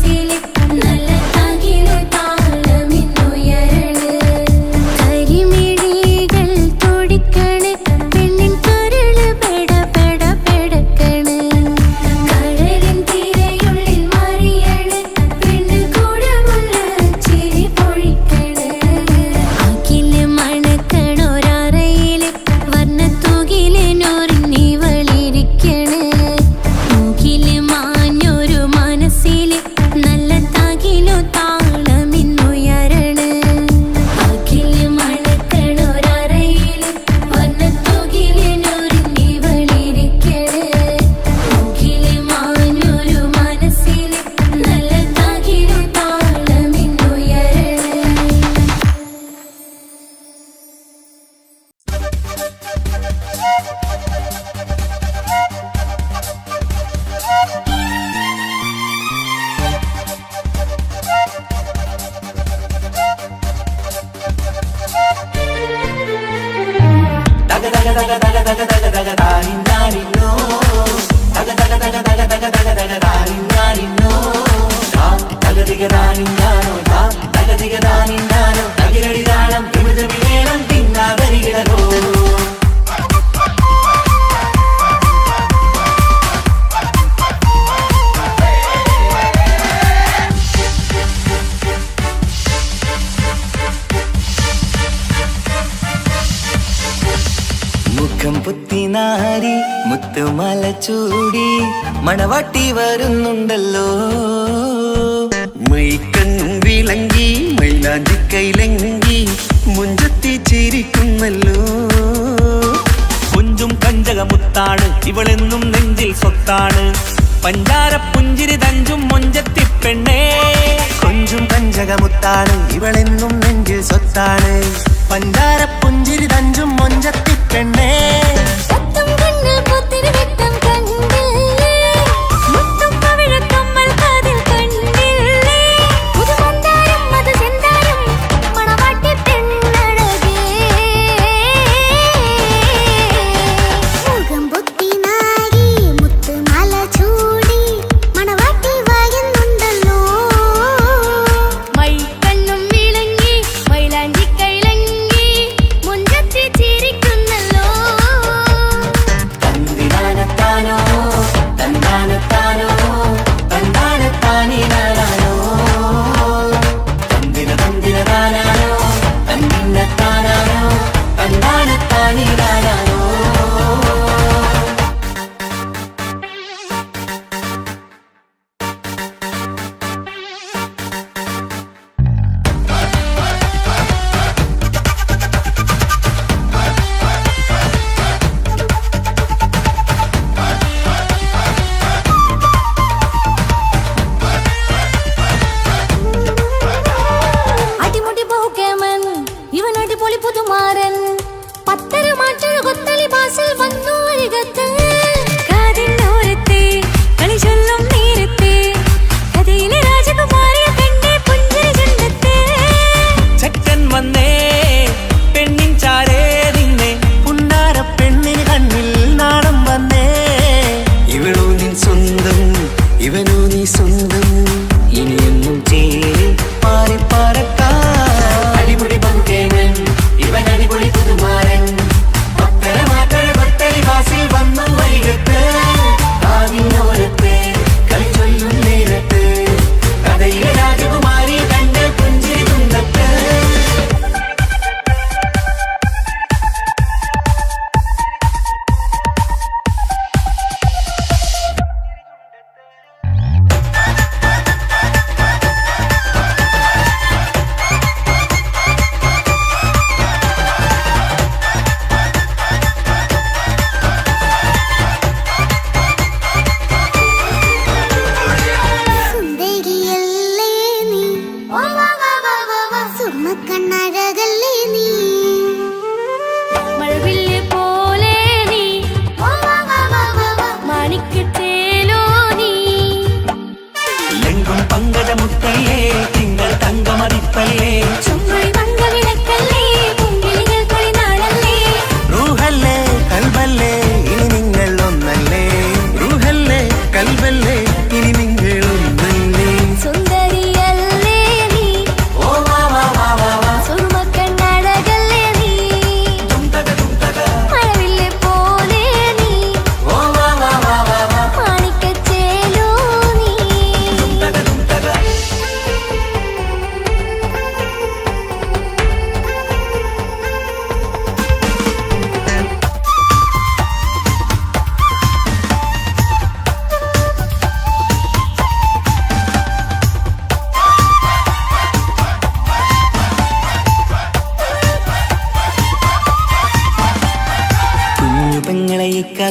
See പുത്തിനാരി മുത്തുമല ചൂടി മണവാട്ടി വരുന്നുണ്ടല്ലോ. മൈക്കണ്ണും വിളങ്ങി മൈലാഞ്ചി കൈലങ്കി മുഞ്ചത്തി ചിരിക്കുന്നല്ലോ. കുഞ്ചും കഞ്ചകമുത്താണ് ഇവളെന്നും നെഞ്ചിൽ സ്വത്താണ്. പഞ്ചാര പുഞ്ചിരി തഞ്ചും മൊഞ്ചത്തി പെണ്ണേ. കൊഞ്ചും കഞ്ചകമുത്താണ് ഇവളെന്നും നെഞ്ചിൽ സ്വത്താണ്. പഞ്ചാര പുഞ്ചിരി തഞ്ചും മൊഞ്ചത്തി പെണ്ണേ.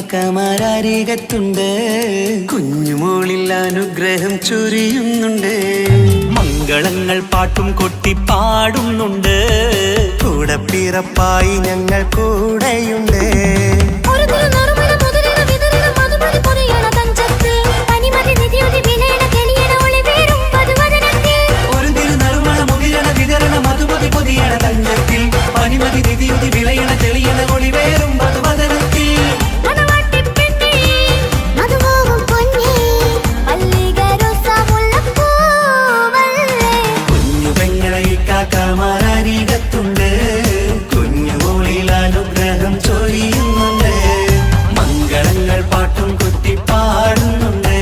കാക്കമാരരികത്തുണ്ട്. കുഞ്ഞുമോളിൽ അനുഗ്രഹം ചൊരിയുന്നുണ്ട്. മംഗളങ്ങൾ പാട്ടും കൊട്ടി പാടുന്നുണ്ട്. കൂടെ പിറപ്പായി ഞങ്ങൾ കൂടെയുണ്ട്. ഒരു തിരുനറുമണ മുതിരണ വിതരണ മധുമതി പൊതിയണ തഞ്ചത്തിൽ പനിമതി നിധിയുതി വിളയണ തെളിയണ ഒളിവേറും മധുവദനത്തിൽ കുഞ്ഞു പെങ്ങളെ കാക്കാമാരീകത്തുണ്ട് കുഞ്ഞുമോളിൽ അനുഗ്രഹം ചൊരിയുന്നുണ്ട് മംഗളങ്ങൾ പാട്ടും കുത്തി പാടുന്നുണ്ട്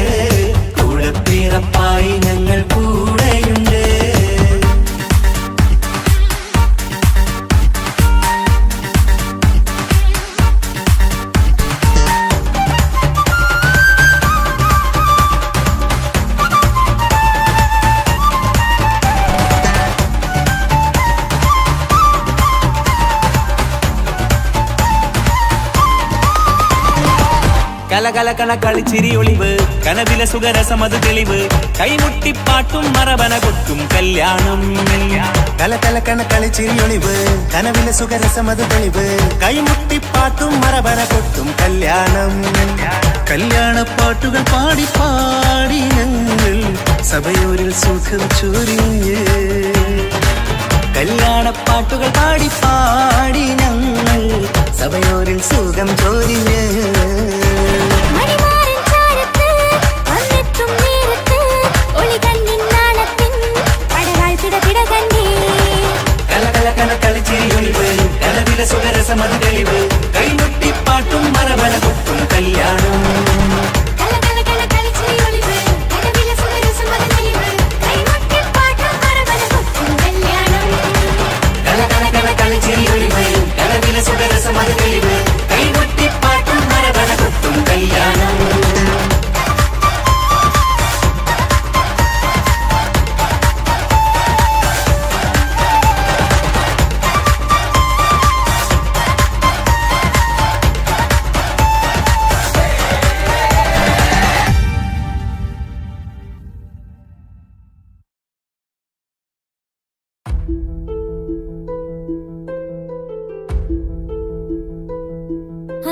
കൂടെ പിറപ്പായി ഞങ്ങൾ കൂടെയുണ്ട് കലകലകണ കളിച്ചിരി ഒളിവ് കനവില സുഖരസമത് തെളിവ് കൈമുട്ടിപ്പാട്ടും മറവന കൊട്ടും കല്യാണം കലകലക്കണ കളിച്ചിരിയൊളിവ് കനവിലെ സുഖരസമത് തെളിവ് കൈമുട്ടിപ്പാട്ടും മറവന കൊട്ടും കല്യാണം കല്യാണപ്പാട്ടുകൾ പാടി പാടി ഞങ്ങൾ സഭയോരിൽ സുഖം ചൊരിഞ്ഞ് കല്യാണപ്പാട്ടുകൾ പാടി പാടി ഞങ്ങൾ സഭയോരിൽ സുഖം ചൊരിഞ്ഞ് സുഖരസമത് തെളിവ് കൈമുട്ടിപ്പാട്ടും മറവന കൊട്ടും കല്യാണം കലവില സുഖരസമത് തെളിവ് കൈമുട്ടിപ്പാട്ടും മറവന കൊട്ടും കല്യാണം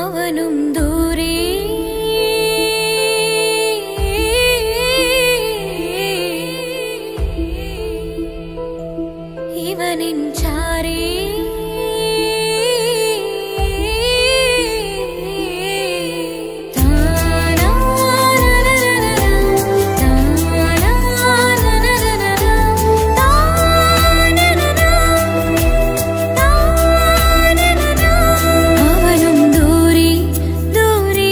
അവനും ദൂരെ ഇവനിൻ ചാരേ അവനും ദൂരെ ദൂരെ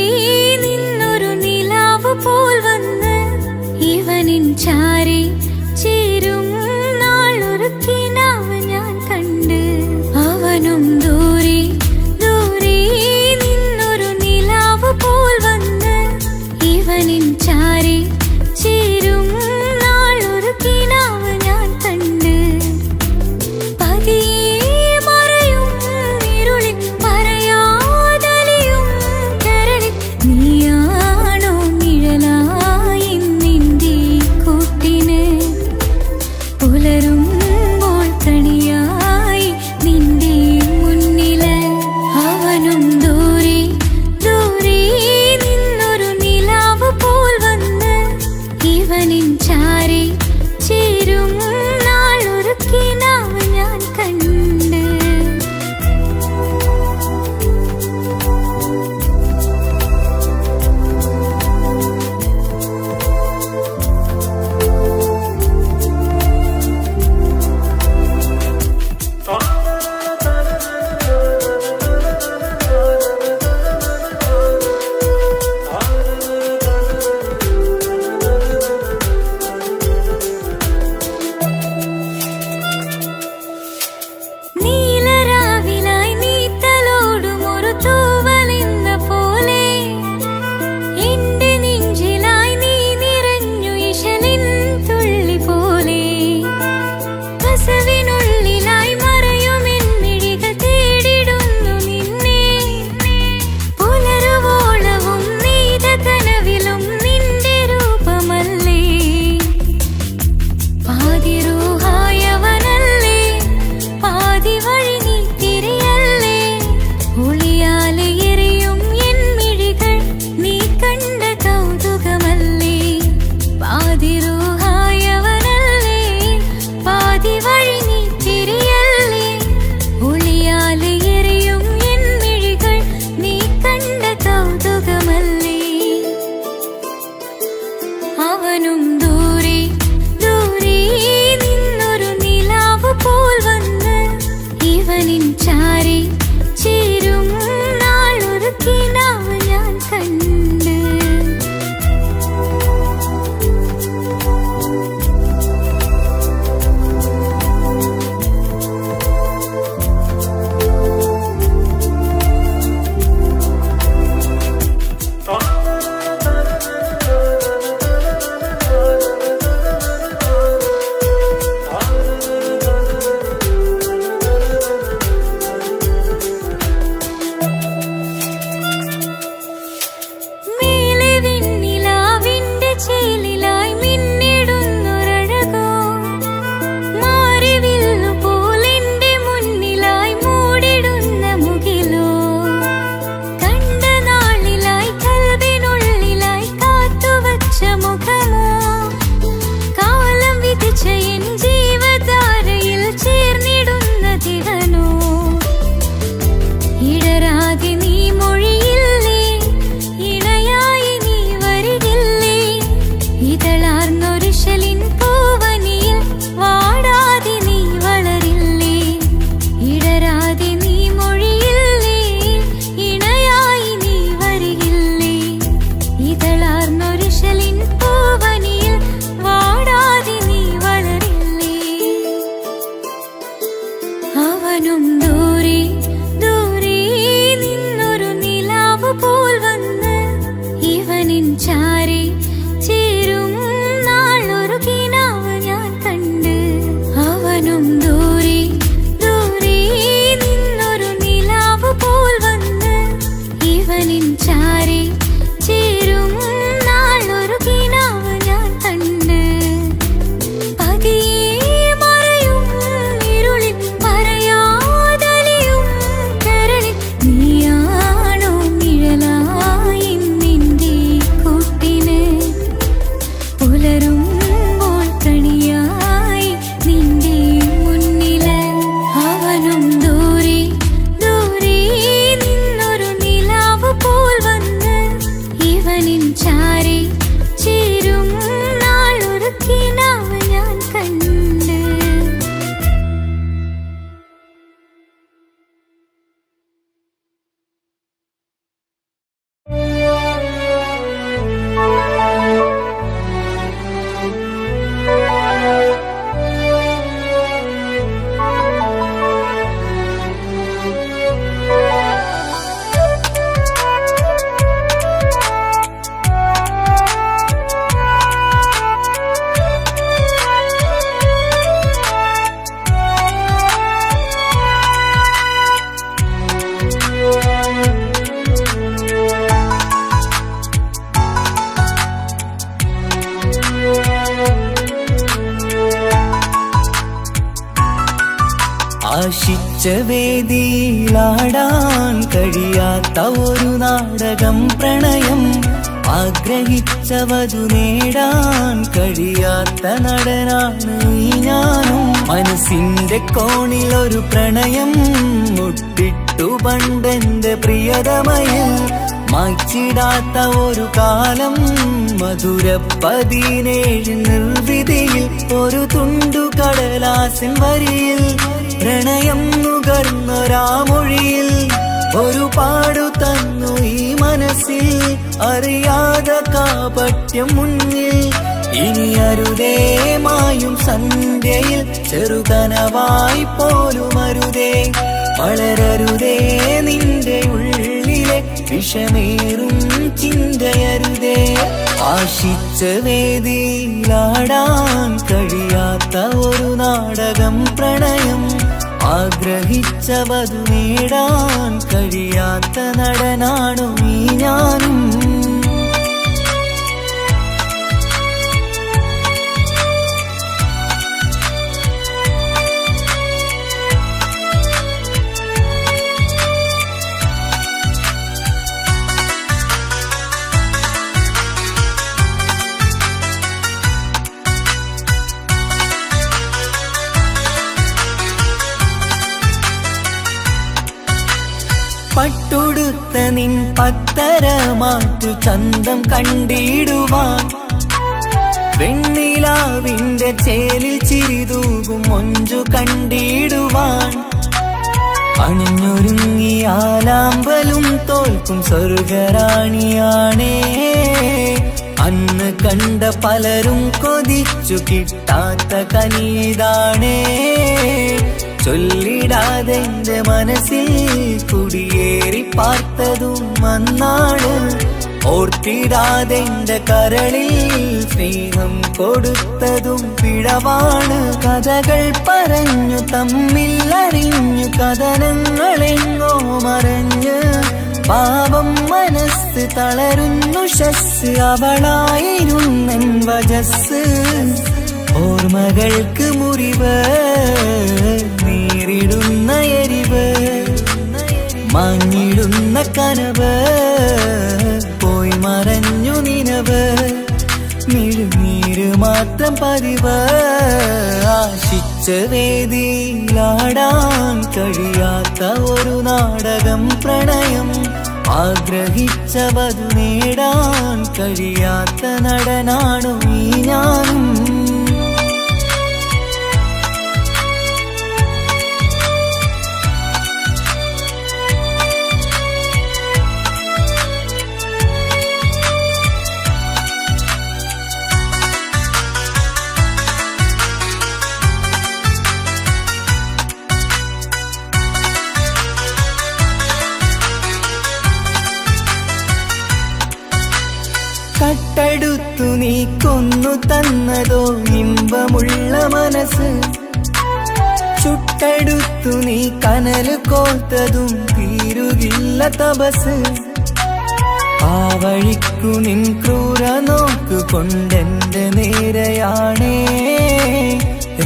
ആശിച്ച വേദിയിലാടാൻ കഴിയാത്ത ഒരു നാടകം പ്രണയം, ആഗ്രഹിച്ചവതു നേടാൻ കഴിയാത്ത നടനാണ് ഈ ഞാനും. മനസ്സിന്റെ കോണിൽ ഒരു പ്രണയം മുട്ടിട്ടു പണ്ടെന്റെ പ്രിയതമയിൽ, മായ്ച്ചിടാത്ത ഒരു കാലം മധുര 17 നിർവിധിയിൽ, ഒരു തുണ്ടു കടലാസിൻ വരിയിൽ പ്രണയം നുകർന്നൊരാമൊഴിയിൽ ഒരു പാടു തന്നു ഈ മനസ്സിൽ, അറിയാതെ കാപട്യം മുന്നിൽ. ഇനി അരുതേ മായും സന്ധ്യയിൽ ചെറുകനവായി പോലും അരുതേ, വളരരുതേ നിന്റെ ഉള്ളിലെ വിഷമേറും ചിന്തയരുതേ. ആശിച്ച വേദിയിലാടാൻ കഴിയാത്ത ഒരു നാടകം പ്രണയം, ആഗ്രഹിച്ചവതു നേടാൻ കഴിയാത്ത നടനാണു ഈ ഞാനും. പട്ടുടുത്ത നിൻ പത്തരമാറ്റു ചന്തം കണ്ടിടുവാൻ, വെണ്ണിലാവിന്റെ ചേലിൽ ചിരിതൂകും മൊഞ്ചു കണ്ടിടുവാൻ, അണിഞ്ഞൊരുങ്ങിയാലാമ്പലും തോൽക്കും സ്വർഗറാണിയാണേ. അന്ന് കണ്ട പലരും കൊതിച്ചു കിട്ടാത്ത കനിതാണേ, ചൊല്ലിടാതെ എന്റെ മനസ്സിൽ കുടിയേറി പാർത്തതും അന്നാണ്, ഓർത്തിടാതെ എന്റെ കരളിൽ സ്നേഹം കൊടുത്തതും പിഴവാണ്. കഥകൾ പറഞ്ഞു തമ്മിൽ അറിഞ്ഞു കഥനങ്ങളെങ്ങോ മറഞ്ഞ്, പാപം മനസ്സ് തളരുന്നു ശസ്, അവളായിരുന്നൻ വജസ്. ഓർമ്മകൾക്ക് മുറിവ് നേരിടുന്ന എരിവ്, മങ്ങിടുന്ന കനവ് പോയി മറഞ്ഞു നിനവ്, മിഴുനീര് മാത്രം പതിവ്. ആശിച്ച വേദിയിലാടാൻ കഴിയാത്ത ഒരു നാടകം പ്രണയം, ആഗ്രഹിച്ചവതു നേടാൻ കഴിയാത്ത നടനാണു ഈ ഞാനും. കട്ടെടുത്തു നീ കൊന്നു തന്നതോ ഇമ്പമുള്ള മനസ്സ്, ചുട്ടെടുത്തു നീ കനല് കോർത്തതും തീരുകില്ല തപസ്. ആ വഴിക്കു നിൻ ക്രൂര നോക്കു കൊണ്ടെന്റെ നേരെയാണേ,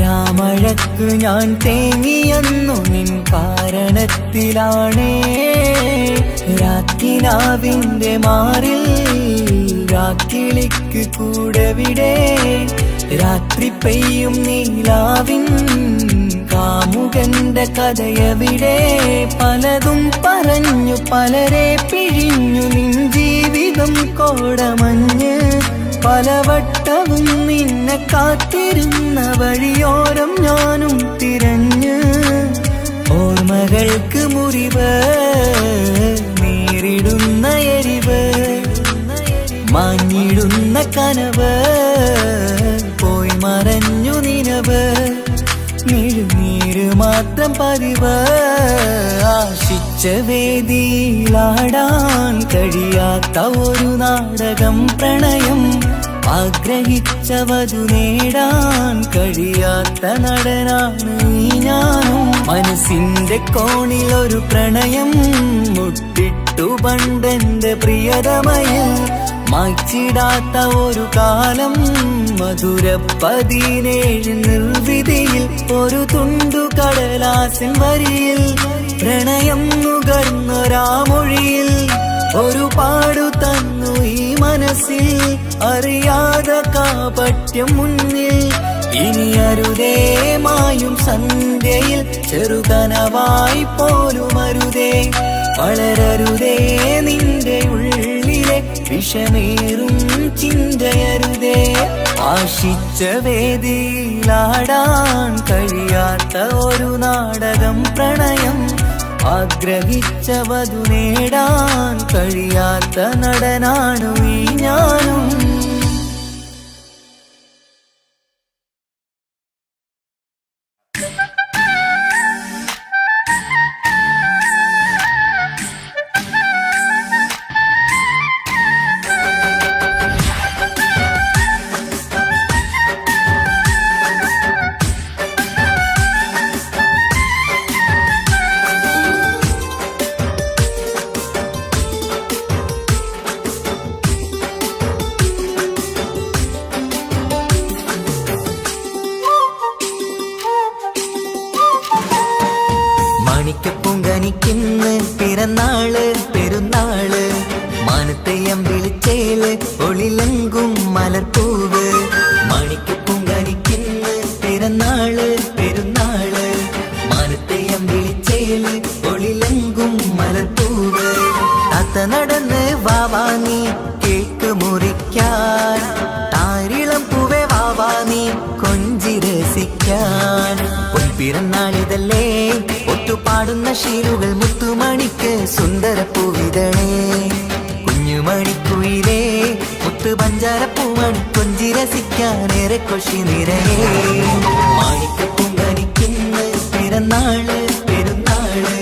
രാമഴക്കു ഞാൻ തേങ്ങിയെന്നു നിൻ കാരണത്തിലാണേ. രാക്കിനാവിന്റെ മാറിൽ രാക്കിളിക്ക് കൂടെവിടെ, രാത്രി പെയ്യും നീലാവിൻ കാമുകന്റെ കഥയവിടെ. പലതും പറഞ്ഞു പലരെ പിഴിഞ്ഞു നിൻ ജീവിതം കോടമഞ്ഞ്, പലവട്ടവും നിന്നെ കാത്തിരുന്ന വഴിയോരം ഞാനും തിരഞ്ഞ്. ഓർമ്മകൾക്ക് മുറിവ് നേരിടുന്ന എരിവ്, മാഞ്ഞിടുന്ന കനവ് പോയി മറഞ്ഞു നിനവ്, മിഴുനീര് മാത്രം പതിവ്. ആശിച്ച വേദിയിലാടാൻ കഴിയാത്ത ഒരു നാടകം പ്രണയം, ആഗ്രഹിച്ചവതു നേടാൻ കഴിയാത്ത നടനാണ് ഈ ഞാനും. മനസ്സിന്റെ കോണിൽ ഒരു പ്രണയം മുട്ടിട്ടു പണ്ടെന്റെ പ്രിയതമയിൽ, മായ്ച്ചിടാത്ത ഒരു കാലം മധുര 17 നിർവിധിയിൽ ഒരു തുണ്ടു കടലാസിൻ വരിയിൽ പ്രണയം നുകർന്നൊരാമൊഴിയിൽ ഒരു പാടു തന്നു ഈ മനസ്സിൽ അറിയാതെ കാപട്യം മുന്നിൽ ഇനി അരുതേ മായും സന്ധ്യയിൽ ചെറുകനവായി പോലും അരുതേ വളരരുതേ നിന്റെ ഉള്ളിലെ വിഷമേറും ചിന്തയരുതേ ആശിച്ച വേദിയിലാടാൻ കഴിയാത്ത ഒരു നാടകം പ്രണയം ആഗ്രഹിച്ച വധു നേടാൻ കഴിയാത്ത നടനാണു ഈ ഞാനും മാണിക്കപ്പൂങ്കനിക്കിന്ന് പിറന്നാള് പെരുന്നാള് മാനത്തെയം വിളിച്ചേല് ഒളിലങ്കും മലർപ്പൂവ് മാണിക്കപ്പൂങ്കനിക്കിന്ന് പിറന്നാള് പെരുന്നാള് മാനത്തെയം വിളിച്ചേല് ഒളിലങ്കും മലർപ്പൂവ് താത്ത നടന്ന് വാവാനി കേക്ക് മുറിക്കാൻ താരിളം പൂവേ വാവാനി കൊഞ്ചി രസിക്കാൻ പിറന്നാളിതല്ലേ ഒത്തുപാടുന്ന ശീലുകൾ മുത്തുമണിക്ക് സുന്ദര പൂവിതളേ കുഞ്ഞുമണിക്കുയിലേ മുത്തു പഞ്ചാരപ്പൂമണി കൊഞ്ചി രസിക്കാനേറെ കൊശി നിറയേ മാണിക്കപ്പൂങ്കനിക്കിന്ന് പിറന്നാള് പെരുന്നാള്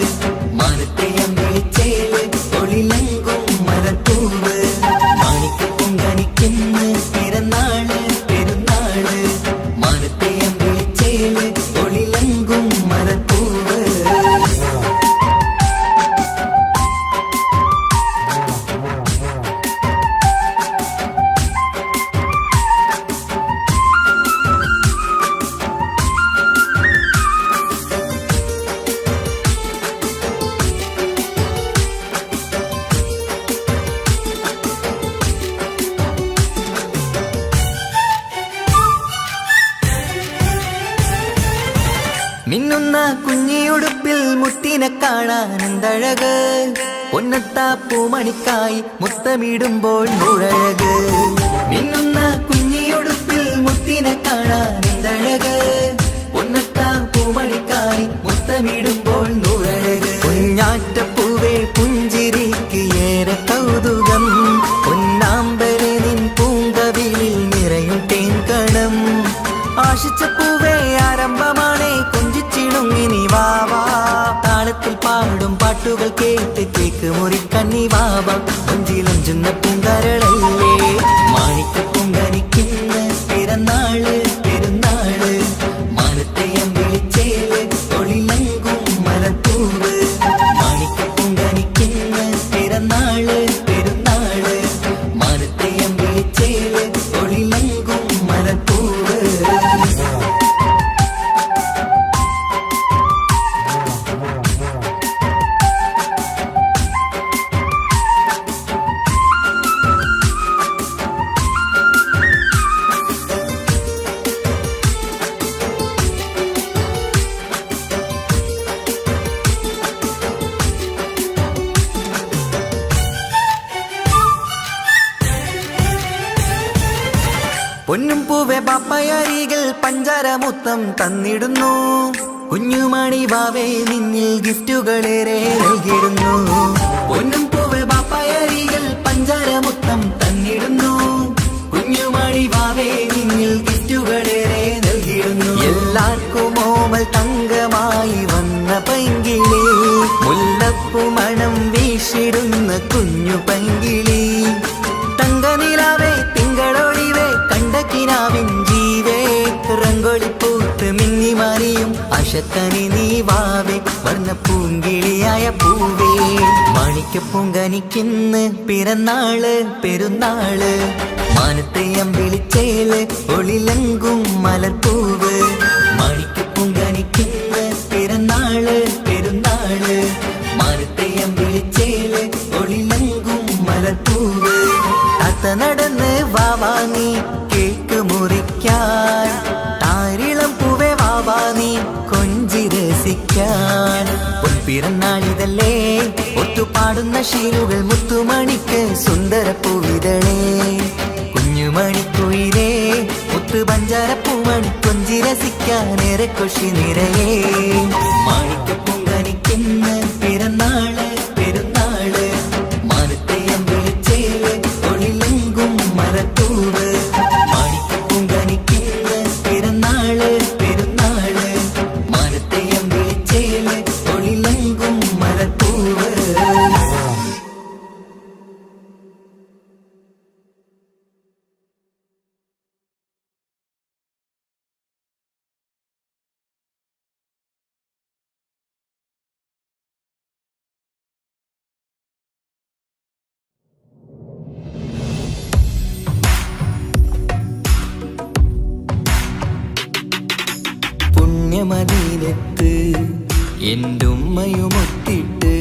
മാനത്തെയം വിളിച്ചേല് ഒളിലങ്കും മലർപ്പൂവ് മാണിക്കപ്പൂങ്കനിക്കിന്ന് പിറന്നാള് പെരുന്നാള് മാനത്തെയം വിളിച്ചേല് ഒളിലങ്കും മലർപ്പൂവ് മിന്നുന്ന കുഞ്ഞിയുടുപ്പിൽ മുത്തിനെ കാണാൻ എന്തഴക് പൊന്നത്താ പൂമണിക്കായി മുത്തമിടുമ്പോൾ നൂഴഴക് മിന്നുന്ന കുഞ്ഞിയുടുപ്പിൽ മുത്തിനെ കാണാൻ എന്തഴക് പൊന്നത്താ പൂമണിക്കായി മുത്തമിടുമ്പോൾ നൂഴഴക് കുഞ്ഞാറ്റപ്പൂവേ പുഞ്ചിരിക്ക് ഏറെ കൗതുകം പൊന്നാമ്പരെ നിൻ പൂങ്കവിളിൽ നിറയും തേൻകണം ആശിച്ച പൂവേ ആരംഭമാണേ കൊഞ്ചിച്ചിടുങ്ങിനി വാവാ താളത്തിൽ പാടും പാട്ടുകൾ കേട്ട് കേക്ക് മുറിക്കണ്ണി വാവ കൊഞ്ചിലഞ്ചുന്ന പൂങ്കരളല്ലേ മാണിക്കപ്പൂങ്കനിക്കിന്ന് പിറന്നാള് പെരുന്നാള് മാനത്തെയം വിളിച്ചേല് ഒളിലങ്കും മലർപ്പൂവ് മാണിക്കപ്പൂങ്കനിക്കിന്ന് പിറന്നാള് പെരുന്നാള് മാനത്തെയം വിളിച്ചേല് ഒളിലങ്കും മലർപ്പൂവ് പൊന്നും പൂവെ പാപ്പയരികൾ പഞ്ചാരമുത്തം തന്നിടുന്നു കുഞ്ഞുമണി വാവേ നിന്നിൽ ഗിഫ്റ്റുകളേറെ നൽകിടുന്നു പൊന്നും പൂവെ പാപ്പയരികൾ പഞ്ചാരമുത്തം തന്നിടുന്നു കുഞ്ഞുമണി വാവേ നിന്നിൽ ഗിഫ്റ്റുകളേറെ നൽകിടുന്നു എല്ലാവർക്കും ഓമൽ തങ്കമായി വന്ന പൈങ്കിളി മുല്ലപ്പൂ മണം വീശിടുന്ന കുഞ്ഞു പൈങ്കിളി തങ്കനിലാവേ തിങ്കളൊളിവേ കണ്ടക്കിനാവിൻ ജീവേ റംഗോളിപ്പൂത്ത് മിന്നി മാറിയും അശക്കനി നീ വാവേ വർണ്ണ പൂങ്കിളിയായ പൂവേ മാണിക്ക മാണിക്യപ്പൂങ്കനിക്കിന്ന് പിറന്നാള് പെരുന്നാള് മാനത്തെയം വിളിച്ചേല് ഒളിലങ്കും മലർപ്പൂവ് മാണിക്യപ്പൂങ്കനിക്കിന്ന് പിറന്നാള് പെരുന്നാള് മാനത്തെയം വിളിച്ചേല് ഒളിലങ്കും മലർപ്പൂവ് താത്ത നടന്ന് വാവാനി കേക്ക് മുറിക്കാൻ താരിളം പൂവേ വാവാനി കൊഞ്ചി രസിക്കാൻ പിറന്നാളിതല്ലേ ഒത്തുപാടുന്ന ശീലുകൾ മുത്തുമണിക്ക് സുന്ദര പൂവിതളേ കുഞ്ഞുമണിക്കുയിലേ മുത്തു പഞ്ചാരപ്പൂമണി കൊഞ്ചി രസിക്കാനേറെ കൊഷി നിറയേ മാണിക്യപ്പൂങ്കനിക്കുന്ന പിറന്നാള് പെരുന്നാള് മാനത്തെയം വിളിച്ചേല് ഒളിലങ്കും മലർപ്പൂവ് മാണിക്യപ്പൂങ്കനിക്കുന്ന പിറന്നാള് പെരുന്നാള് മാനത്തെയം വിളിച്ചേല് ഒളിലങ്കും മലർപ്പൂവ് പുണ്യമദീനത്ത് എന്റുമ്മയുമൊത്തിട്ട്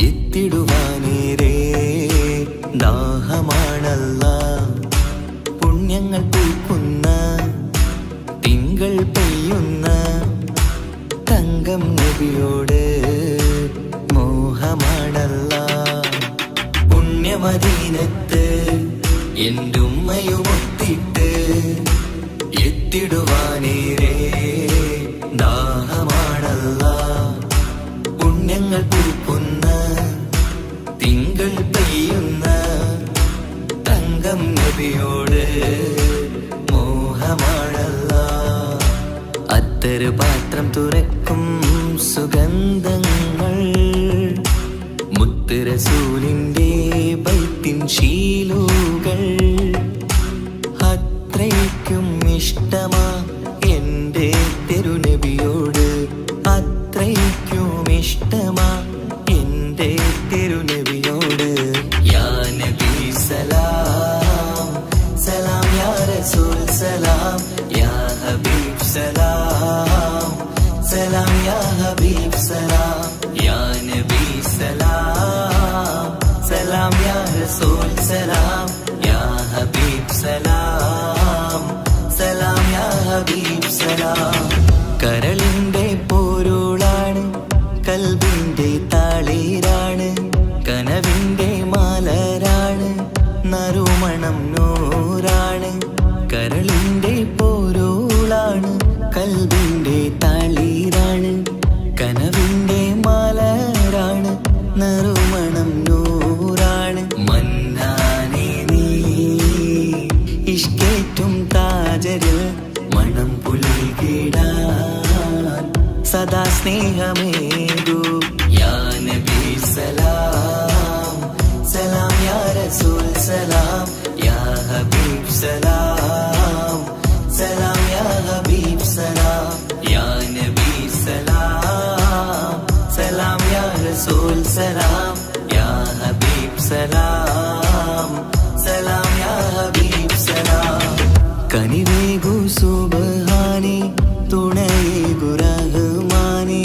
എത്തിടുവാനേരേ ദാഹമാണല്ല പുണ്യങ്ങൾ പൂക്കുന്ന തിങ്കൾ പെയ്യുന്ന തങ്കം നബിയോട് മോഹമാണല്ല പുണ്യമദീനത്ത് എന്റുമ്മയുമൊത്തിട്ട് എത്തിടുവാനേരേ ദാഹമാണല്ല പുണ്യങ്ങൾ പൂക്കുന്ന തിങ്കൾ പെയ്യുന്ന തങ്കം നബിയോട് മോഹമാണല്ല അത്തരു പാത്രം തുറക്കും സുഗന്ധങ്ങൾ മുത്ത് റസൂലിന്റെ ബൈത്തിൻ ശീലുകൾ അത്രയ്ക്കും ഇഷ്ടമാ എൻ്റെ തിരുനബിയോട് അത്രയ്ക്കും ഇഷ്ടമാ എൻ്റെ തിരുനബിയോട് യാ നബി സലാം സലാം യാ റസൂൽ സലാം യാ ഹബീബ് സലാം സലാം യാ ഹബീബ് സലാം യാ നബി സലാം സലാം യാ റസൂൽ സലാം യാ ഹബീബ് സലാം സലാം യാ ഹബീബ് സലാം കരളിന്റെ പോരുളാണ് കൽബിന്റെ താളീരാണ് കനവിന്റെ മാലരാണ് നറുമണം നൂറാണ് കരളിന്റെ പോരുളാണ് കൽബിന്റെ താളീരാണ് കനവിന്റെ മാലരാണ് നറുമണം നൂറാണ് മന്നാനെ നീ ഇഷ്കേറ്റും താജര് മണം പുൽകിടാൻ സദാ സ്നേഹമേകൂ യാ നബി സലാം സലാം യാ റസൂൽ സലാം യാ ഹബീബ് സലാം സലാം യാ ഹബീബ് സലാം യാ നബി സലാം സലാം യാ റസൂൽ സലാം യാ ഹബീബ് സലാം സലാം യാ ഹബീബ് സലാം കനിവേഗു സുബ്ഹാനേ തുണയേകു റഹ്മാനേ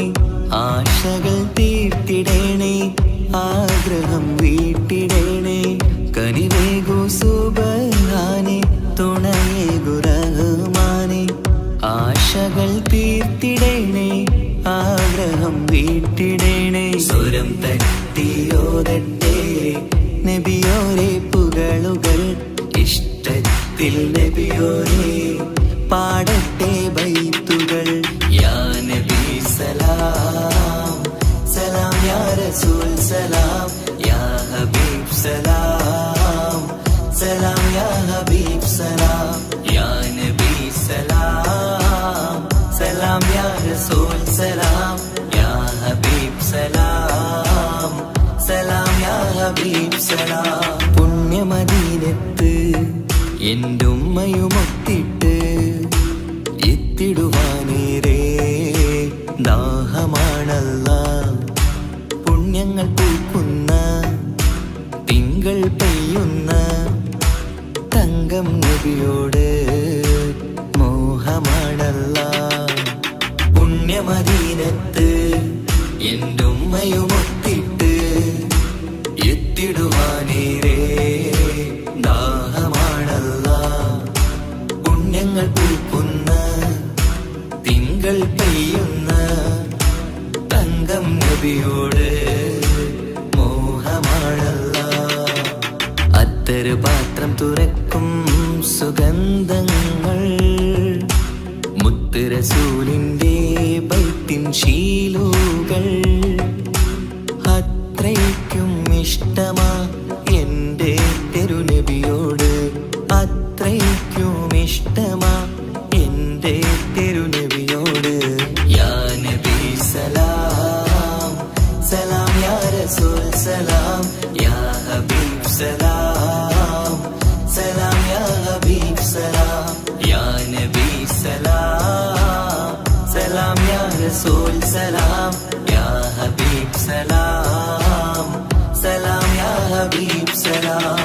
ആശകൾ തീർത്തിടേണേ ആഗ്രഹം വീട്ടിടേണേ കനിവേഗു സുബ്ഹാനേ തുണയേകു റഹ്മാനേ ആശകൾ തീർത്തിടേണേ ആഗ്രഹം വീട്ടിടേണേ സ്വരം തട്ടിയോതട്ടെ നബിയോരെ പുകളുകൾ ഇഷ്ടത്തിൽ നബിയോരെ പാടട്ടെ ബൈത്തുകൾ യാ നബി സലാം സലാം യാ റസൂൽ സലാം യാ ഹബീബ് സലാം സലാം യാ ഹബീബ് സലാം യാ നബി സലാം സലാം യാ റസൂൽ സലാം യാ ഹബീബ് സലാം സലാം യാ ഹബീബ് സലാം പുണ്യമദീനത്ത് എന്റുമ്മയുമൊത്തിട്ട് എത്തിടുവാനേരേ ദാഹമാണല്ല പുണ്യ പുണ്യങ്ങൾ പൂക്കുന്ന തിങ്കൾ പെയ്യുന്ന തങ്കം നബിയോട് മോഹമാണല്ലാ. പുണ്യമദീനത്ത് എന്റുമ്മയുമൊത്തിട്ട് എത്തിടുവാനേരേ ദാഹമാണല്ലാ. പുണ്യങ്ങൾ പൂക്കുന്ന തിങ്കൾ പെയ്യുന്ന തങ്കം നബിയോട് മോഹമാണല്ലാ. അത്തറ് പാത്രം തുറക്കും സുഗന്ധങ്ങൾ മുത്ത് റസൂലിന്റെ ബൈത്തിൻ ശീലുകൾ. അത്രയ്ക്കും ഇഷ്ടമാ എന്റെ തിരുനബിയോട്, അത്രയ്ക്കും ഇഷ്ടമാ എന്റെ തിരുനബിയോട്. യാ നബി സലാം സലാം യാ റസൂൽ സലാം യാ ഹബീബ് സലാം സലാം യാ ഹബീബ് സലാം യാ നബി സലാം സലാം യാ റസൂൽ സലാം യാ ഹബീബ് സലാം സലാം യാ ഹബീബ് സലാം.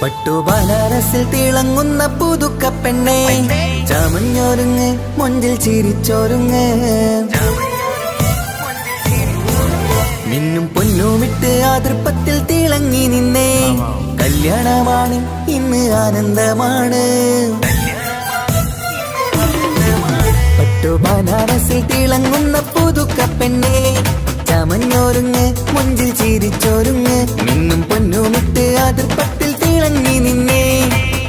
പട്ടുബനാറസിൽ തിളങ്ങുന്ന പുതുക്കപ്പെണ്ണെ ചമഞ്ഞൊരുങ്ങ് മുഞ്ചിൽ ചിരിച്ചൊരുങ്ങ് മിന്നും പൊന്നുമിട്ട് ആതൃപ്പത്തിൽ തിളങ്ങി നിന്നേ കല്യാണമാണ് ഇന്ന് ആനന്ദമാണ് പട്ടുബനാറസിൽ തിളങ്ങുന്ന പുതുക്കപ്പെണ്ണെ ചമഞ്ഞൊരുങ്ങ് മുഞ്ചിൽ ചിരിച്ചൊരുങ്ങ് മിന്നും പൊന്നുമിട്ട് ആതൃപ്പത്തിൽ തിളങ്ങി നിന്നേ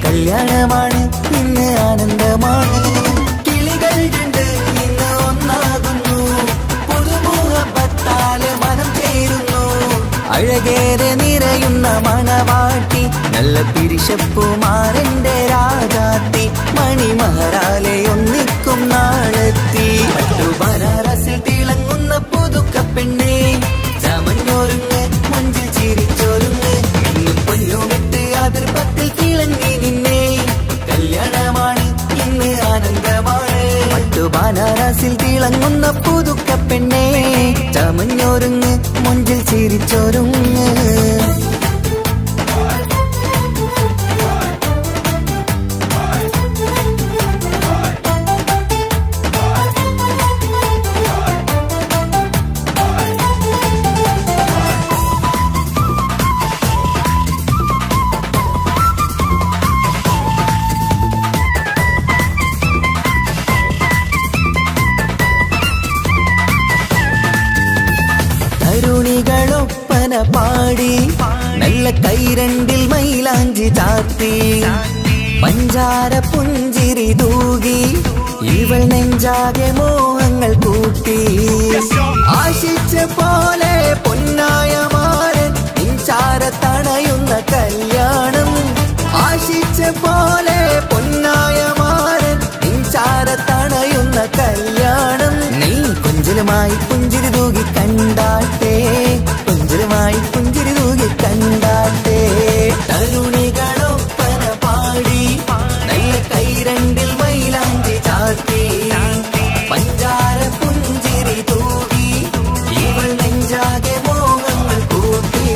കല്യാണമാണ് ഇന്ന് ആനന്ദമാണ് കിളികൾ രണ്ട് ഇന്ന് ഒന്നാകുന്നു പുതുമുഖത്താല് മനം ചേരുന്നു അഴകേറെ നിറയുന്ന മണവാട്ടി നല്ല പിരിശപ്പുമാരന്റെ രാജാത്തി മണിമഹറാലെ ഒന്നിക്കും നാളെത്തി പട്ടുബനാറസിൽ തിളങ്ങുന്ന പുതുക്കപ്പെണ്ണെ ചമഞ്ഞൊരുങ്ങ് മുഞ്ചിൽ ചിരിച്ചൊരുങ്ങ് മിന്നും പൊന്നുമിട്ട് ആതൃപ്പത്തിൽ തിളങ്ങി നിന്നേ കല്യാണമാണ് ഇന്ന് ആനന്ദമാണ് പട്ടുബനാറസിൽ തിളങ്ങുന്ന പുതുക്കപ്പെണ്ണെ ചമഞ്ഞൊരുങ്ങ് മുഞ്ചിൽ ചിരിച്ചൊരുങ്ങ് തരുണികളൊപ്പന പാടി നല്ല കൈരണ്ടിൽ മൈലാഞ്ചി ചാർത്തി പഞ്ചാര പുഞ്ചിരി തൂകി ഇവൾ നെഞ്ചാകെ മോഹങ്ങൾ കൂട്ടി ആശിച്ച പോലെ പൊന്നായ മാരൻ നിൻചാര തണയുന്ന കല്യാണം ആശിച്ച പോലെ പൊന്നായ മാരൻ നിൻചാര തണയുന്ന കല്യാണം നീ കുഞ്ചലുമായി പുഞ്ചിരി തൂകി കണ്ടാട്ടെ കുഞ്ചലുമായി പുഞ്ചിരി തൂകി കണ്ടാട്ടെ തരുണികളൊപ്പന പാടി നല്ല കൈരണ്ടിൽ മൈലാഞ്ചി ചാർത്തി പഞ്ചാര പുഞ്ചിരി തൂകി ഇവൾ നെഞ്ചാകെ മോഹങ്ങൾ കൂട്ടി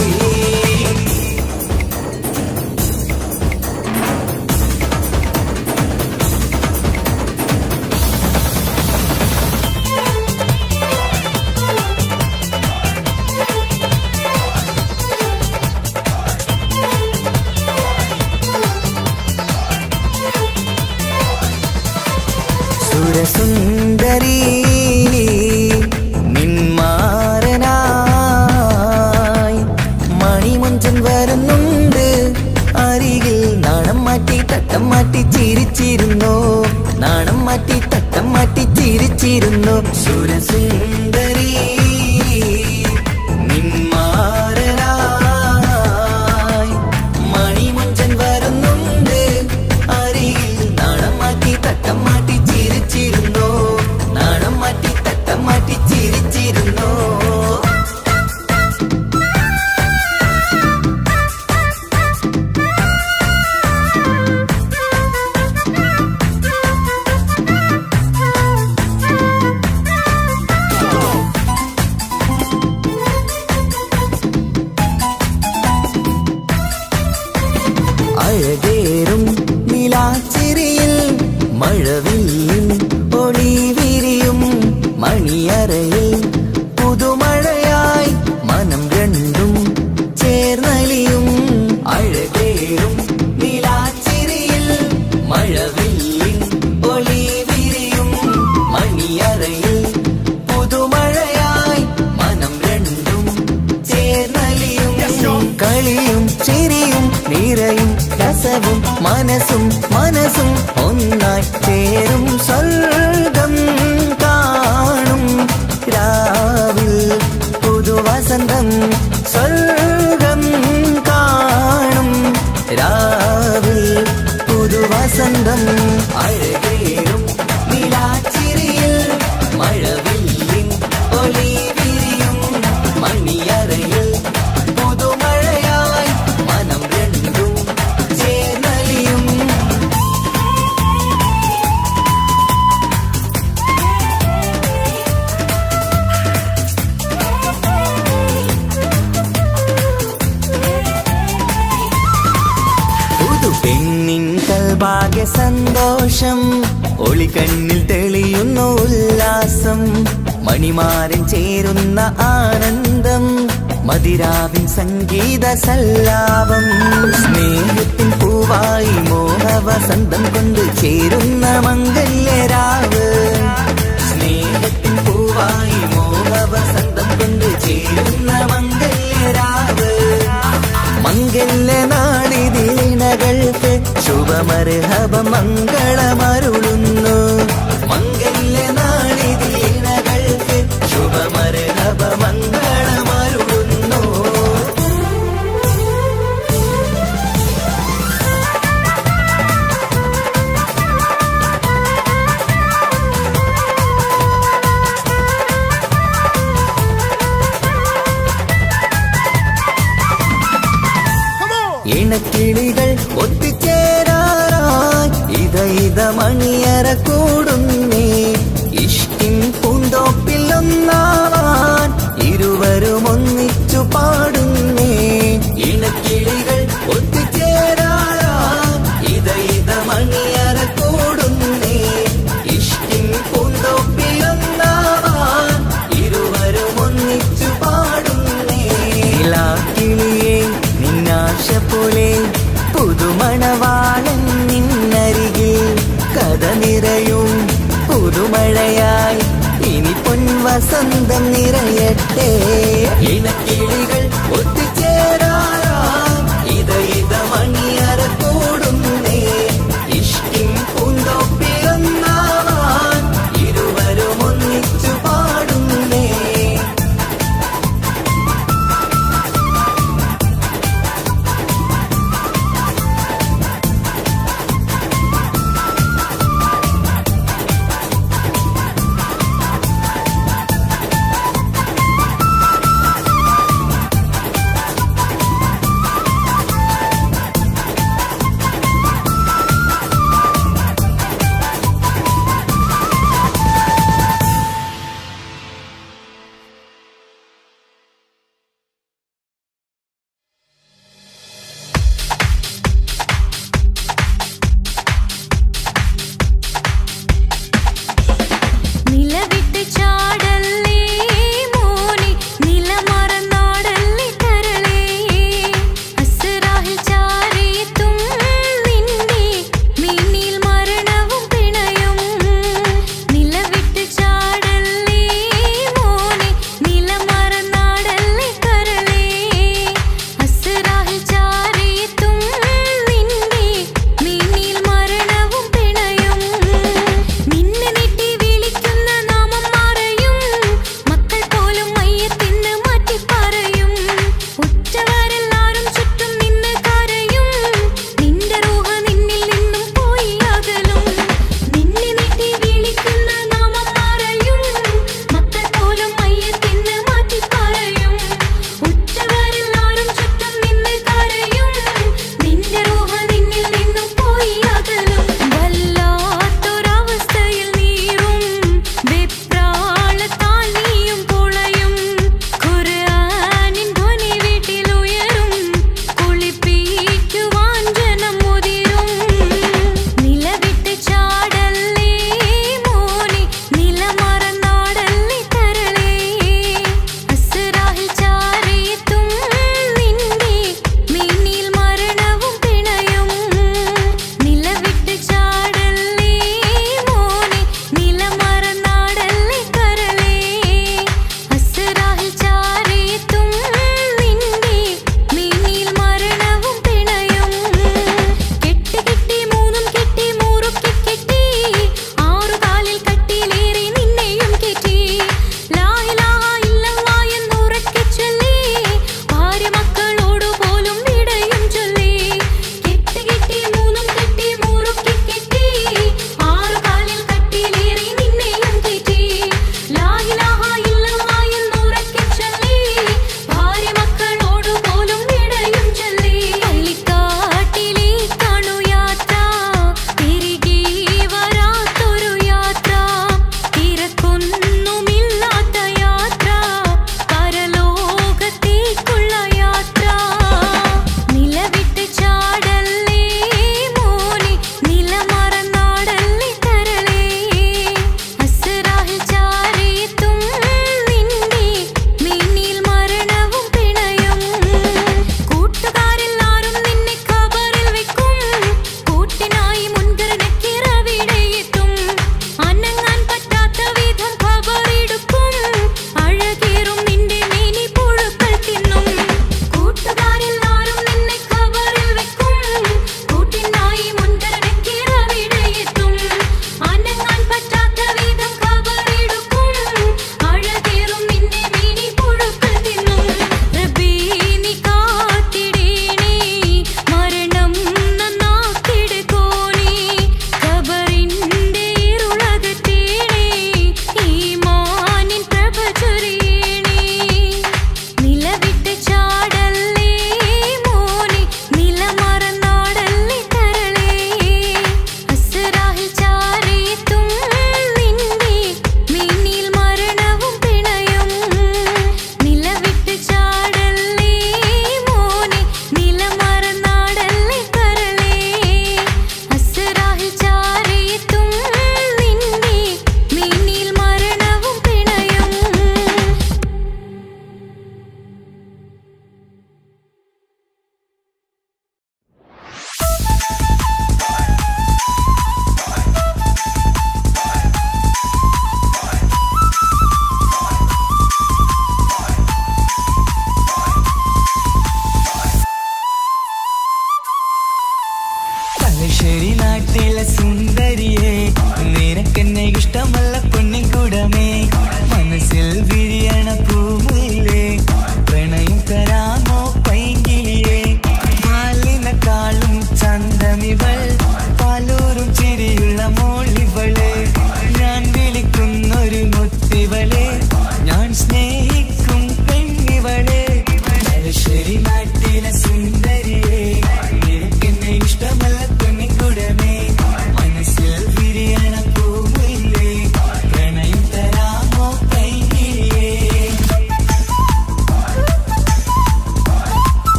സുരസുന്ദരി നിന്മാരനായി മണിമുഞ്ചൻ വരുന്നുണ്ട് അരികിൽ നാണം മാറ്റി തട്ടം മാറ്റി ചിരിച്ചിരുന്നു നാണം മാറ്റി തട്ടം മാറ്റി ചിരിച്ചിരുന്നു സുരസുന്ദരി നിന്മാരനായി മണിമുഞ്ചൻ വരുന്നുണ്ട് അരികിൽ നാണം മാറ്റി തട്ടം മാറ്റി ചിരിച്ചിരുന്നു നാണം മാറ്റി തട്ടം മാറ്റി ചിരിച്ചിരുന്നു അഴകേറും നിലാച്ചിരിയിൽ മഴവില്ലും ഒളി വിരിയും മണിയറയിൽ പുതുമഴയായി മനം രണ്ടും ചേർന്നലിയും അഴകേറും നിലാച്ചിരിയിൽ മഴവില്ലും ഒളി വിരിയും മണിയറയിൽ പുതുമഴയായി മനം രണ്ടും ചേർന്നലിയും കളിയും ചിരിയും നിറയും രസവും മനസ്സും മനസ്സും ഒന്നായി ചേരും സ്വർഗം കാണും രാവിൽ പുതുവസന്തം സ്വർഗം കാണും രാവിൽ പുതുവസന്തം അഴകേറും നിലാച്ചിരിയിൽ മഴവില്ലിൻ ഒളി വിരിയും ഭാഗ്യ സന്തോഷം ഒളികണ്ണിൽ തെളിയുന്നു ഉല്ലാസം മണിമാരൻ ചേരുന്ന ആനന്ദം മതിരാവിൻ സംഗീത സല്ലാപം സ്നേഹത്തിൻ പൂവായി മോഹവസന്തം കൊണ്ട് ചേരുന്ന മംഗല്യരാവ് സ്നേഹത്തിൻ പൂവായി മോഹവസന്തം കൊണ്ട് ചേരുന്ന മംഗല്യരാവ് മംഗല്യ നാടിതിണകൾക്ക് ശുഭമർഹബ മംഗളമരുളുന്നു മംഗല്യ നാടിതിണകൾക്ക് ശുഭമർഹബ മംഗളമരുളുന്നു ഇണക്കിളികൾ ഒത്തുചേരാറായി ഇത മണിയറ കൂടുന്നേ ഇഷ്കിൻ പൂന്തോപ്പിൽ ഒന്നാവാൻ ഇരുവരും ഒന്നിച്ചു പാടുന്നേ ഇണക്കിളികൾ ഒത്തുചേരാറായി ഇത മണിയറ കൂടുന്നേ ഇഷ്കിൻ പൂന്തോപ്പിൽ ഒന്നാവാൻ ഇരുവരും ഒന്നിച്ചു പാടുന്നേ കിളിയേ നിന്നാശ പോലെ പുതുമണവാളൻ നിന്നരികിൽ കഥ നിറയും പുതുമഴയായി ഇനി പൊൻവസന്തം നിറയട്ടെ ഇണക്കിളികൾ ഒത്തുചേരാറായി ഇത മണിയറ കൂടുന്നേ ഇഷ്കിൻ പൂന്തോപ്പിലൊന്നാവാൻ ഇരുവരും ഒന്നിച്ചു പാടുന്നേ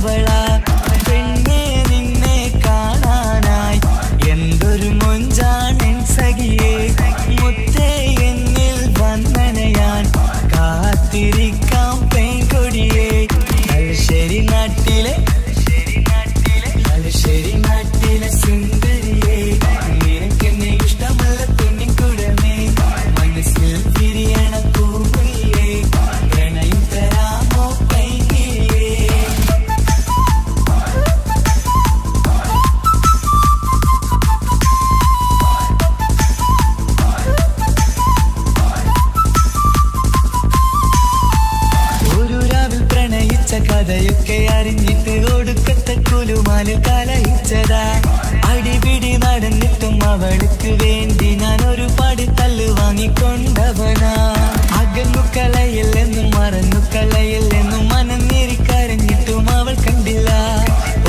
വന്നവളാ പെണ്ണെ നിന്നെ കാണാനായി എന്തൊരു മൊഞ്ചാണെൻ സഖിയേ മുത്തേ എന്നിൽ വന്നനയാൻ കാത്തിരിക്കാം പെൺകൊടിയേ തലശ്ശേരി നാട്ടിലെ സുന്ദരിയേ നിനക്കെന്നെ ഇഷ്ടമല്ല പെണ്ണിക്കുടമേ മനസ്സിൽ വിരിയണ പൂവില്ലേ പ്രണയം തരാമോ പൈകിലേ ഒരു രാവിൽ പ്രണയിച്ച കഥയൊക്കെ അറിഞ്ഞിട്ട് ഒടുക്കത്തെ കുലുമാല് കലയിച്ചതാ അടിപിടി നടന്നിട്ടും അവൾക്ക് വേണ്ടി ഞാൻ ഒരുപാട് തല്ല് വാങ്ങിക്കൊണ്ടവനാ അകന്നു കളയില്ലെന്നും മറന്നു കളയില്ലെന്നും മനന്നേരിക്കരഞ്ഞിട്ടും അവൾ കണ്ടില്ല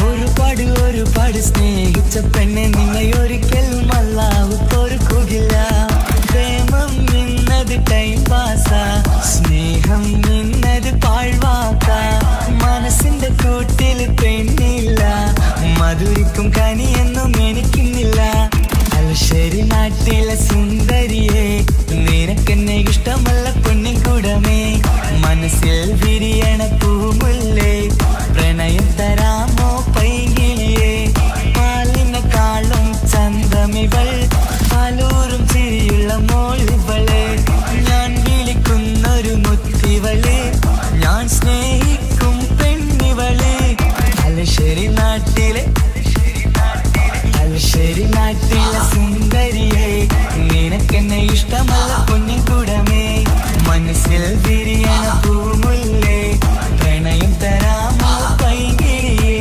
ഒരുപാട് സ്നേഹിച്ച പെണ്ണെ നിന്നെ ഒരിക്കലും അല്ലാഹു പൊറുക്കുകയില്ല പ്രേമം നിന്നത് ടൈം പാസാ സ്നേഹം നിന്നത് പാഴ്വാക്ക മനസ്സിന്റെ കൂട്ടിൽ പെണ്ണില്ല മധുരിക്കും കനിയെന്നും എനിക്കുന്നില്ല തലശ്ശേരി നാട്ടിലെ സുന്ദരിയെ നിനക്കെന്നെ ഇഷ്ടമല്ല പെണ്ണിൻകുടമേ മനസ്സിൽ വിരിയണ പൂമുല്ലേ പ്രണയം തരാമോ പൈകിലിയേ പാലിനെക്കാളും ചന്തമിവൾ പാലൂറും ചിരിയുള്ള മോളിവളെ ഞാൻ വിളിക്കുന്നൊരു മുത്തിവളെ ഞാൻ സ്നേഹിക്കും പെണ്ണിവളെ തലശ്ശേരി നാട്ടിലെ സുന്ദരിയെ നിനക്കെന്നെ ഇഷ്ടമല്ല പൊന്നിൻകുടമേ മനസ്സിൽ വിരിയണ പൂമുല്ലേ പ്രണയം തരാമോ പൈകിലിയേ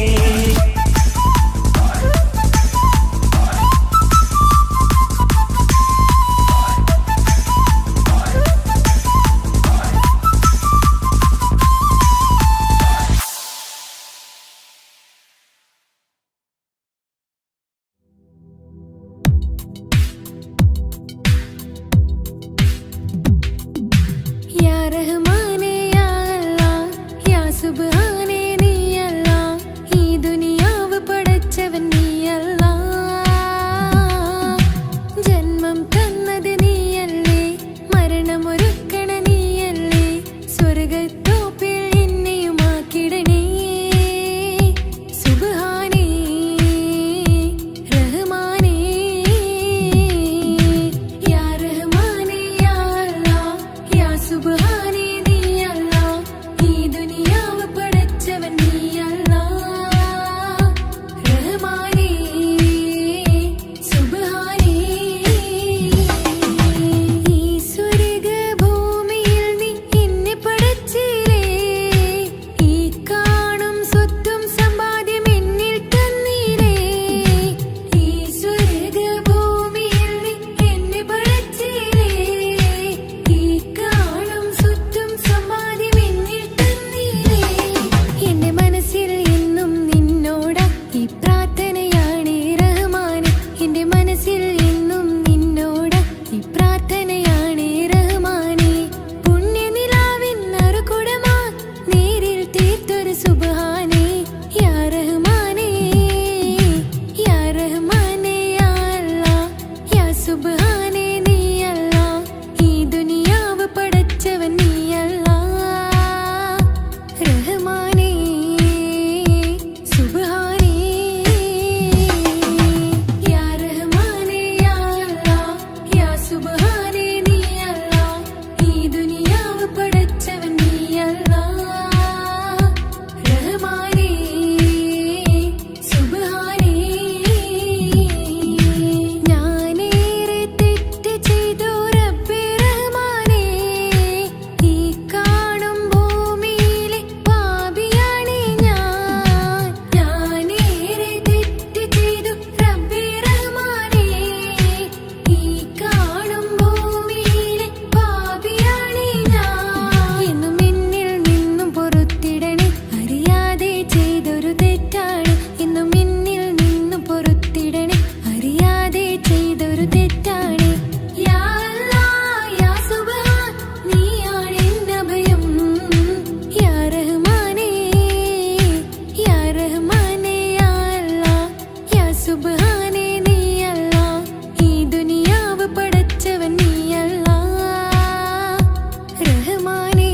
റഹ്മാനേ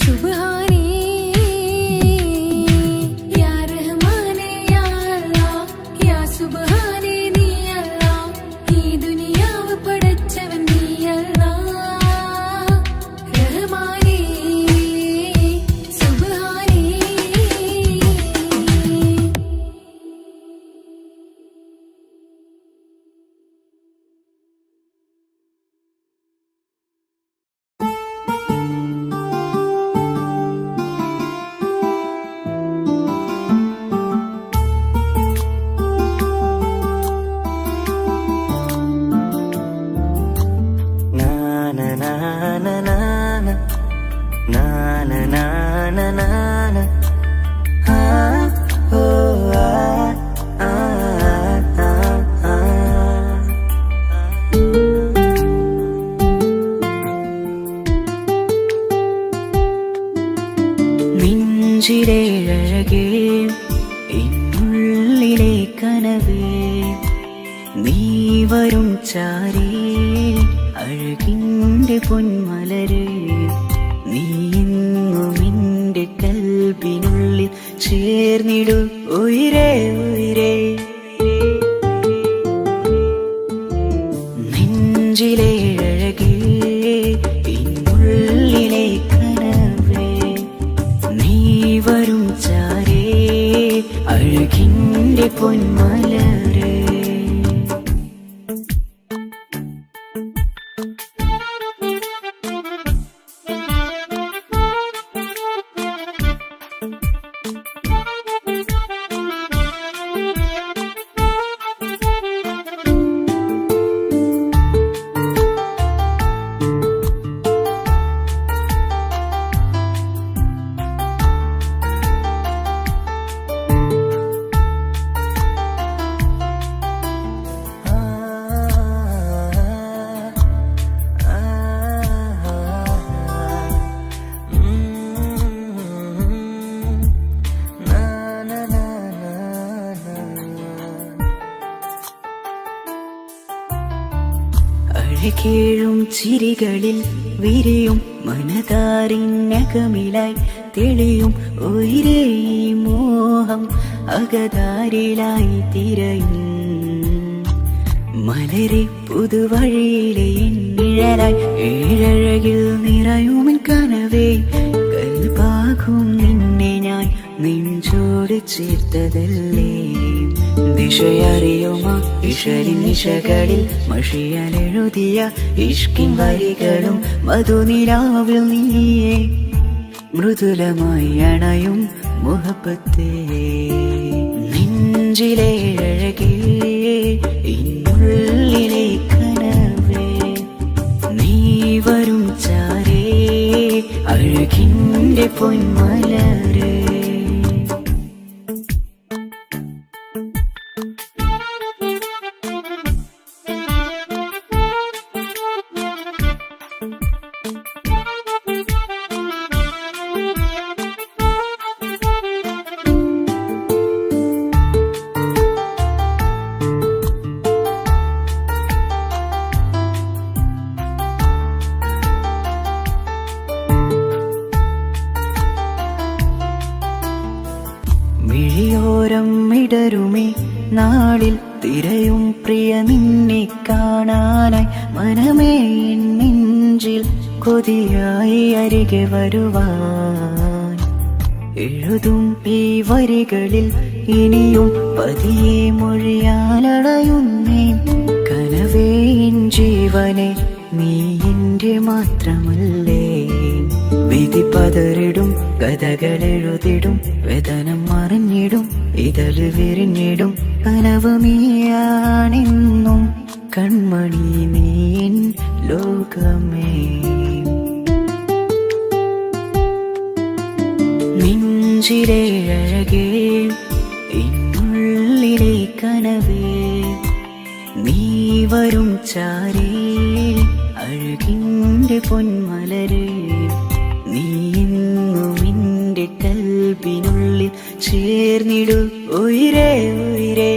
സുബ്ഹാനേ യാ റഹ്മാനേ യാ അല്ലാഹ് യാ സുബ്ഹാനേ നീ അല്ലാഹ് ഈ ദുനിയാവ് പടച്ചവൻ നീ അല്ലാഹ് റഹ്മാനേ സുബ്ഹാനേ നെഞ്ചിലെ അഴകേ എന്നുള്ളിലെ കനവേ നീ വരും ചാരേ അഴകിൻ്റെ പൊന്മലരേ നീ എന്നും എൻ്റെ കൽബിനുള്ളിൽ ചേർന്നിടു ഉയിരേ ഉയിരേ നെഞ്ചിലെ അഴകേ എന്നുള്ളിലെ കനവേ നീ വരും ചാരേ അഴകിൻ്റെ പൊന്മലരേ അഴകേഴും ചിരികളിൽ വിരിയും മനതാരിനകമിലായി തെളിയും ഉയിരേ മോഹം അകതാരിലായി തിരയും മലരെ പുതുവഴിയിലെ നിഴലായി ഏഴഴകിൽ നിറയുമൻ കനവേ കൽപാകും നിന്നെ ഞാൻ നെഞ്ചോട് ചേർത്തതല്ലേ ദിശയറിയുമ ഇഷരിൻ നിശകളിൽ മഷിയാലെഴുതിയ ഇഷ്കിൻ വരികളും മധുനിലാവിൽ നീയേ മൃദുലമായി അണയും മുഹബത്തേ നെഞ്ചിലെ അഴകേ ഇന്നുള്ളിലെ കനവേ നീ വരും ചാരേ അഴകിൻ്റെ പൊന്മലരേ മിഴിയോരം ഇടരുമേ നാളിൽ തിരയും പ്രിയ നിന്നെ കാണാനായി മനമേ നെഞ്ചിൽ കൊതിയായി അരികെ വരുവാൻ എഴുതും ഈ വരികളിൽ ഇനിയും പതിയെ മൊഴിയാലടയുന്നേ കനവേ എൻ ജീവനെ നീ എൻ്റെ മാത്രമല്ലേ വിധി പതറിടും കഥകളെഴുതിടും വേദനം മറിഞ്ഞിടും ഇതള് വിരിഞ്ഞിടും കനവ് നീയാണെന്നും കൺമണി നീ എൻ ലോകമേ നെഞ്ചിലെ അഴകേ എന്നുള്ളിലെ കനവേ നീ വരും ചാരേ അഴകിൻ്റെ പൊന്മലരേ നീ എന്നും എൻ്റെ കൽബിനുള്ളിൽ ചേർന്നിടു ഉയിരേ ഉയിരേ